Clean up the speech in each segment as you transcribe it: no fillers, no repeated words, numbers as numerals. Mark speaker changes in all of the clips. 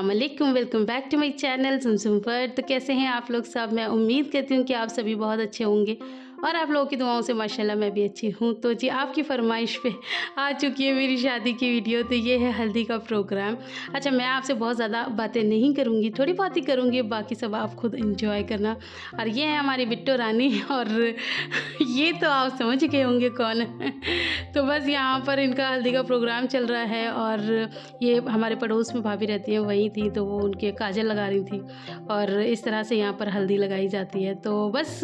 Speaker 1: अस्सलाम वालेकुम, welcome back to my channel Sumsum world. तो कैसे हैं आप लोग सब? मैं उम्मीद करती हूँ कि आप सभी बहुत अच्छे होंगे और आप लोगों की दुआओं से माशाल्लाह मैं भी अच्छी हूँ। तो जी आपकी फरमाइश पे आ चुकी है मेरी शादी की वीडियो। तो ये है हल्दी का प्रोग्राम। अच्छा, मैं आपसे बहुत ज़्यादा बातें नहीं करूँगी, थोड़ी बात ही करूँगी, बाकी सब आप खुद इंजॉय करना। और ये है हमारी बिट्टो रानी और ये तो आप समझ गए होंगे कौन है। तो बस यहाँ पर इनका हल्दी का प्रोग्राम चल रहा है और ये हमारे पड़ोस में भाभी रहती हैं, वही थी, तो वो उनके काजल लगा रही थी और इस तरह से यहाँ पर हल्दी लगाई जाती है। तो बस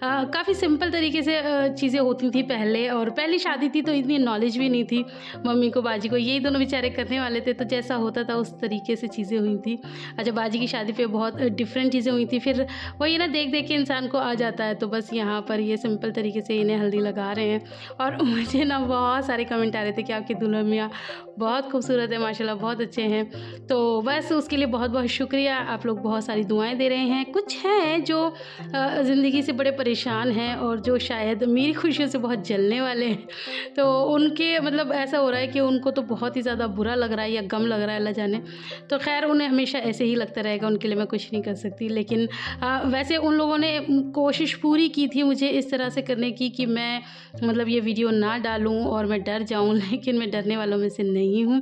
Speaker 1: काफ़ी सिंपल तरीके से चीज़ें होती थी पहले, और पहली शादी थी तो इतनी नॉलेज भी नहीं थी मम्मी को बाजी को, यही दोनों बेचारे करने वाले थे, तो जैसा होता था उस तरीके से चीज़ें हुई थी। अच्छा, बाजी की शादी पे बहुत डिफरेंट चीज़ें हुई थी, फिर वही ना देख देख के इंसान को आ जाता है। तो बस यहाँ पर ये सिंपल तरीके से इन्हें हल्दी लगा रहे हैं और मुझे ना बहुत सारे कमेंट आ रहे थे कि आपकी दुल्हन मियाँ बहुत खूबसूरत है, माशाल्लाह बहुत अच्छे हैं। तो बस उसके लिए बहुत बहुत शुक्रिया, आप लोग बहुत सारी दुआएं दे रहे हैं। कुछ हैं जो ज़िंदगी से बड़े परेशान हैं और जो शायद मेरी खुशियों से बहुत जलने वाले हैं, तो उनके मतलब ऐसा हो रहा है कि उनको तो बहुत ही ज़्यादा बुरा लग रहा है या गम लग रहा है, अल्लाह जाने। तो खैर उन्हें हमेशा ऐसे ही लगता रहेगा, उनके लिए मैं कुछ नहीं कर सकती। लेकिन वैसे उन लोगों ने कोशिश पूरी की थी मुझे इस तरह से करने की कि मैं मतलब ये वीडियो ना डालूं और मैं डर जाऊं, लेकिन मैं डरने वालों में से नहीं हूं।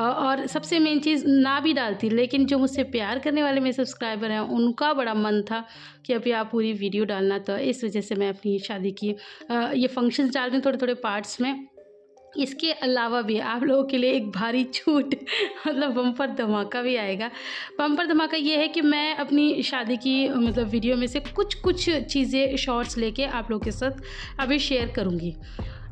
Speaker 1: और सबसे मेन चीज़, ना भी डालती, लेकिन जो मुझसे प्यार करने वाले मेरे सब्सक्राइबर हैं उनका बड़ा मन था कि अभी आप पूरी वीडियो डालना, तो इस वजह से मैं अपनी शादी की ये फंक्शंस डाल रही हूँ थोड़े थोड़े पार्ट्स में। इसके अलावा भी आप लोगों के लिए एक भारी छूट मतलब बम्पर धमाका भी आएगा। बम्पर धमाका ये है कि मैं अपनी शादी की मतलब वीडियो में से कुछ कुछ चीज़ें शॉर्ट्स लेके आप लोगों के साथ अभी शेयर करूँगी,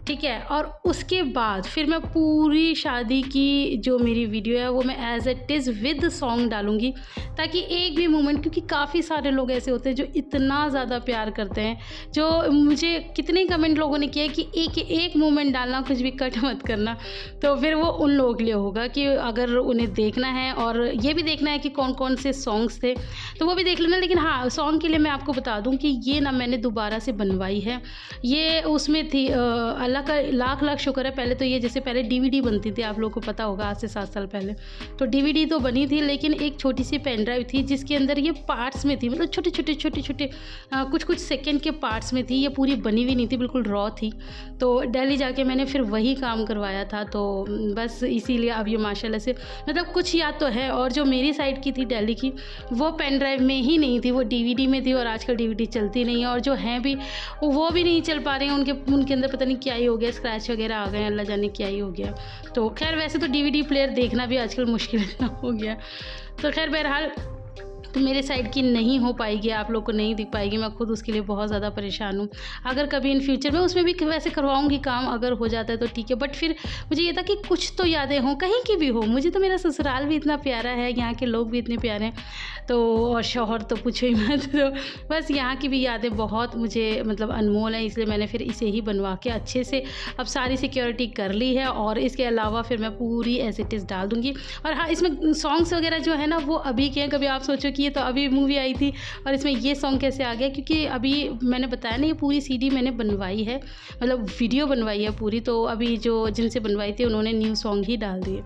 Speaker 1: ठीक है। और उसके बाद फिर मैं पूरी शादी की जो मेरी वीडियो है वो मैं as it is with song डालूँगी, ताकि एक भी मोमेंट, क्योंकि काफ़ी सारे लोग ऐसे होते हैं जो इतना ज़्यादा प्यार करते हैं, जो मुझे कितने कमेंट लोगों ने किया है कि एक एक मोमेंट डालना, कुछ भी कट मत करना। तो फिर वो उन लोगों के लिए होगा कि अगर उन्हें देखना है और ये भी देखना है कि कौन कौन से सॉन्ग्स थे तो वो भी देख लेना। लेकिन हाँ, सॉन्ग के लिए मैं आपको बता दूँ कि ये ना मैंने दोबारा से बनवाई है, ये उसमें थी अल्लाह का लाख लाख शुक्र है। पहले तो ये जैसे पहले डीवीडी बनती थी, आप लोगों को पता होगा, आज से 7 साल पहले तो डीवीडी तो बनी थी, लेकिन एक छोटी सी पेन ड्राइव थी जिसके अंदर ये पार्ट्स में थी, मतलब छोटे छोटे छोटे छोटे कुछ कुछ सेकंड के पार्ट्स में थी, ये पूरी बनी हुई नहीं थी, बिल्कुल रॉ थी। तो दिल्ली जाके मैंने फिर वही काम करवाया था, तो बस इसीलिए अब ये माशाल्लाह से मतलब कुछ याद तो है। और जो मेरी साइड की थी दिल्ली की, वो पेन ड्राइव में ही नहीं थी, वो डीवीडी में थी, और आजकल डीवीडी चलती नहीं है, और जो हैं भी वो भी नहीं चल पा रहे हैं, उनके अंदर पता नहीं क्या ही हो गया, स्क्रैच वगैरह आ गए हैं, अल्लाह जाने क्या ही हो गया। तो खैर वैसे तो डीवीडी प्लेयर देखना भी आजकल मुश्किल हो गया। तो खैर बहरहाल तो मेरे साइड की नहीं हो पाएगी, आप लोग को नहीं दिख पाएगी, मैं खुद उसके लिए बहुत ज़्यादा परेशान हूँ। अगर कभी इन फ्यूचर में उसमें भी वैसे करवाऊँगी काम, अगर हो जाता है तो ठीक है, बट फिर मुझे ये था कि कुछ तो यादें हों, कहीं की भी हो। मुझे तो मेरा ससुराल भी इतना प्यारा है, यहाँ के लोग भी इतने प्यारे हैं, तो और शौहर तो पूछो ही मत। तो बस यहाँ की भी यादें बहुत मुझे मतलब अनमोल हैं, इसलिए मैंने फिर इसे ही बनवा के अच्छे से अब सारी सिक्योरिटी कर ली है। और इसके अलावा फिर मैं पूरी एज इट इज़ डाल दूँगी। और हाँ, इसमें सॉन्ग्स वगैरह जो है ना वो अभी के हैं, कभी आप सोचो कि ये तो अभी मूवी आई थी और इसमें ये सॉन्ग कैसे आ गया, क्योंकि अभी मैंने बताया ना ये पूरी सीडी मैंने बनवाई है, मतलब वीडियो बनवाई है पूरी, तो अभी जो जिनसे बनवाई थी उन्होंने न्यू सॉन्ग ही डाल दिए।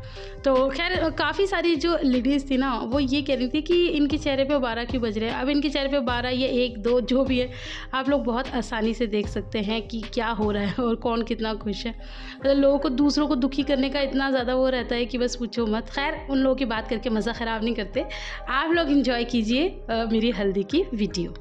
Speaker 1: तो खैर काफ़ी सारी जो लेडीज़ थी ना वो ये कह रही थी कि इनके चेहरे पे 12 क्यों बज रहे हैं। अब इनके चेहरे पे 12 या 1 2 जो भी है, आप लोग बहुत आसानी से देख सकते हैं कि क्या हो रहा है और कौन कितना खुश है। मतलब लोगों को, दूसरों को दुखी करने का इतना ज़्यादा वो रहता है कि बस पूछो मत। खैर उन लोगों की बात करके मज़ा ख़राब नहीं करते, आप लोग इंजॉय कीजिए मेरी हल्दी की वीडियो।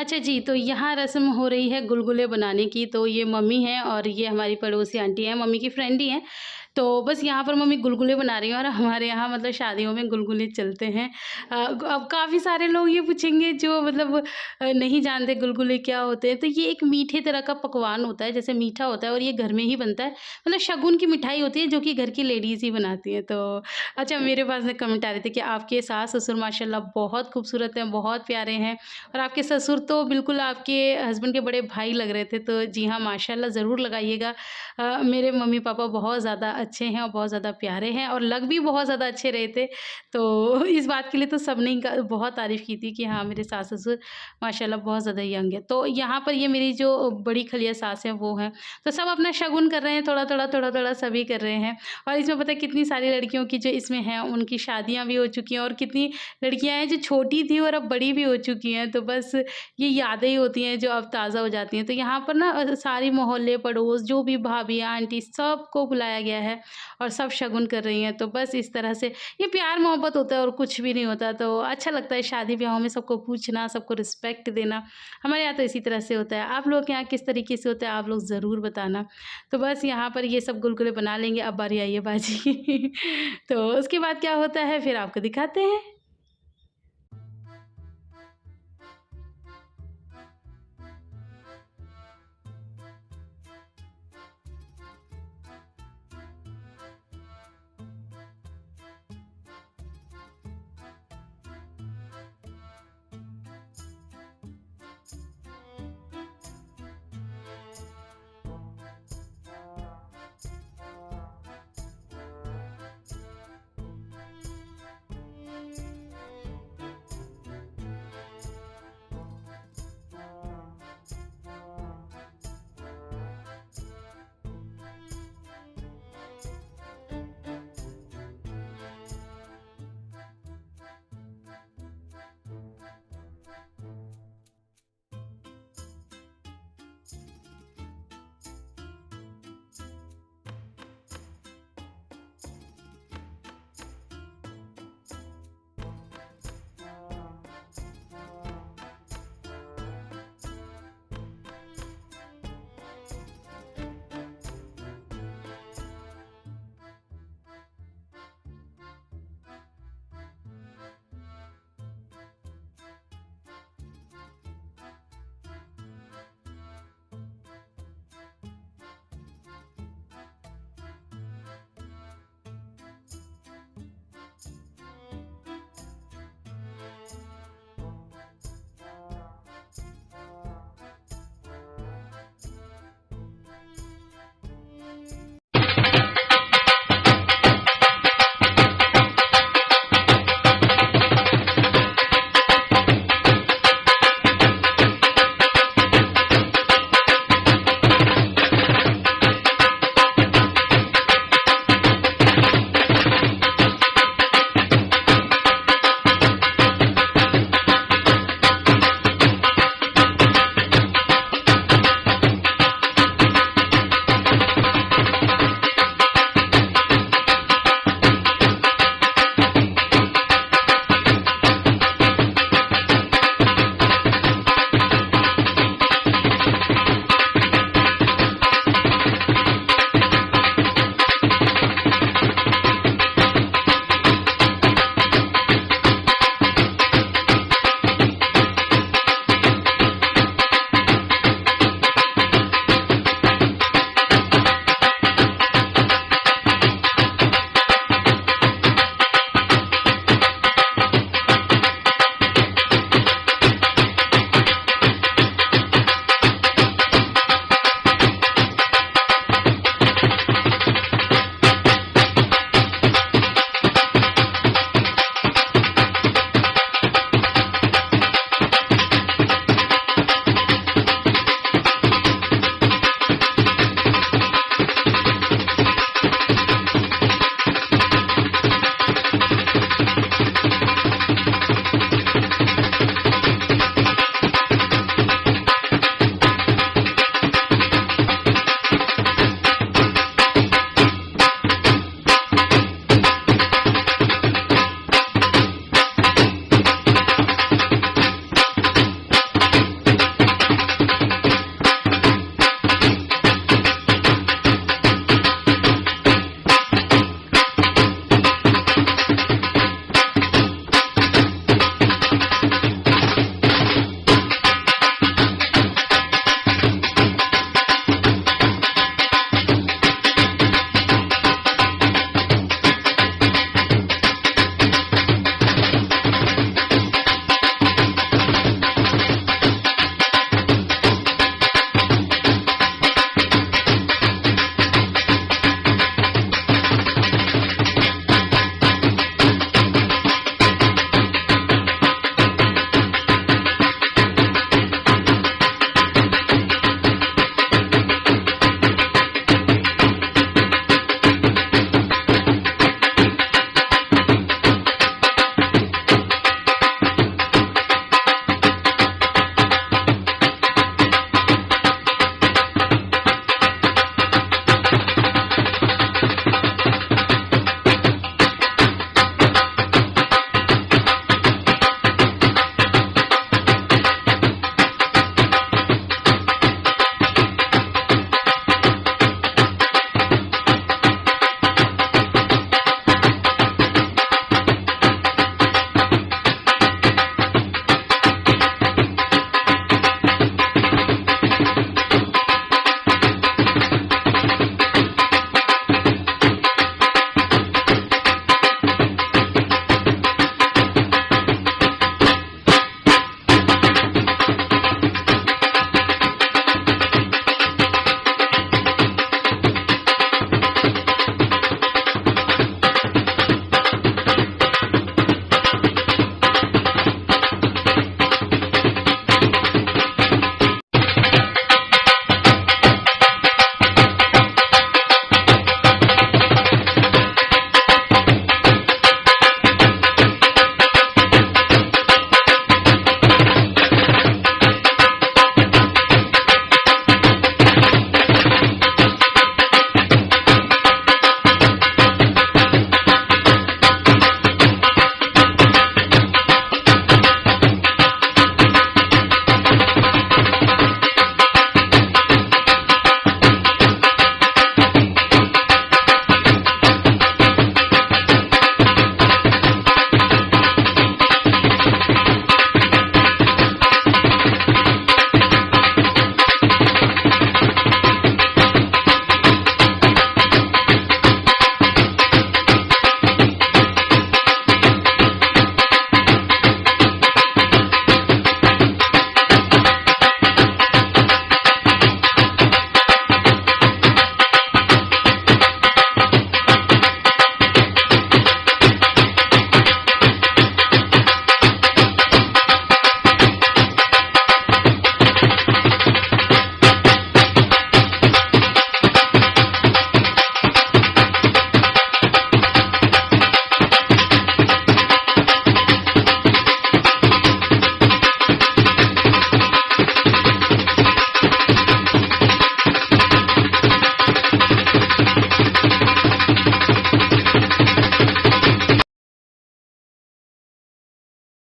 Speaker 1: अच्छा जी, तो यहाँ रस्म हो रही है गुलगुले बनाने की, तो ये मम्मी हैं और ये हमारी पड़ोसी आंटी हैं, मम्मी की फ्रेंड ही हैं। तो बस यहाँ पर मम्मी गुलगुले बना रही हैं और हमारे यहाँ मतलब शादियों में गुलगुले चलते हैं। अब काफ़ी सारे लोग ये पूछेंगे जो मतलब नहीं जानते गुलगुले क्या होते हैं, तो ये एक मीठे तरह का पकवान होता है, जैसे मीठा होता है और ये घर में ही बनता है। मतलब शगुन की मिठाई होती है जो कि घर की लेडीज़ ही बनाती हैं। तो अच्छा मेरे पास ना कमेंट आ रहे थे कि आपके सास-ससुर माशाल्लाह बहुत खूबसूरत हैं, बहुत प्यारे हैं और आपके ससुर तो बिल्कुल आपके हस्बैंड के बड़े भाई लग रहे थे। तो जी हाँ, माशाल्लाह ज़रूर लगाइएगा। मेरे मम्मी-पापा बहुत ज़्यादा अच्छे हैं और बहुत ज़्यादा प्यारे हैं और लग भी बहुत ज़्यादा अच्छे रहे थे। तो इस बात के लिए तो सबने ही बहुत तारीफ़ की थी कि हाँ, मेरे सास-ससुर माशाल्लाह बहुत ज़्यादा यंग है। तो यहाँ पर ये मेरी जो बड़ी खलिया सास हैं वो हैं। तो सब अपना शगुन कर रहे हैं थोड़ा-थोड़ा, थोड़ा-थोड़ा सभी कर रहे हैं। और इसमें पता है कितनी सारी लड़कियों की जो इसमें हैं उनकी शादियाँ भी हो चुकी हैं और कितनी लड़कियाँ हैं जो छोटी थी और अब बड़ी भी हो चुकी हैं। तो बस ये यादें ही होती हैं जो अब ताज़ा हो जाती हैं। तो यहाँ पर ना सारी मोहल्ले, पड़ोस जो भी भाभी, आंटी सबको बुलाया गया है और सब शगुन कर रही हैं। तो बस इस तरह से ये प्यार मोहब्बत होता है और कुछ भी नहीं होता। तो अच्छा लगता है शादी-ब्याहों में सबको पूछना, सबको रिस्पेक्ट देना। हमारे यहाँ तो इसी तरह से होता है। आप लोग के यहाँ किस तरीके से होता है आप लोग ज़रूर बताना। तो बस यहाँ पर ये सब गुलगुले बना लेंगे, अब बारी आई है बाजी की। तो उसके बाद क्या होता है फिर आपको दिखाते हैं।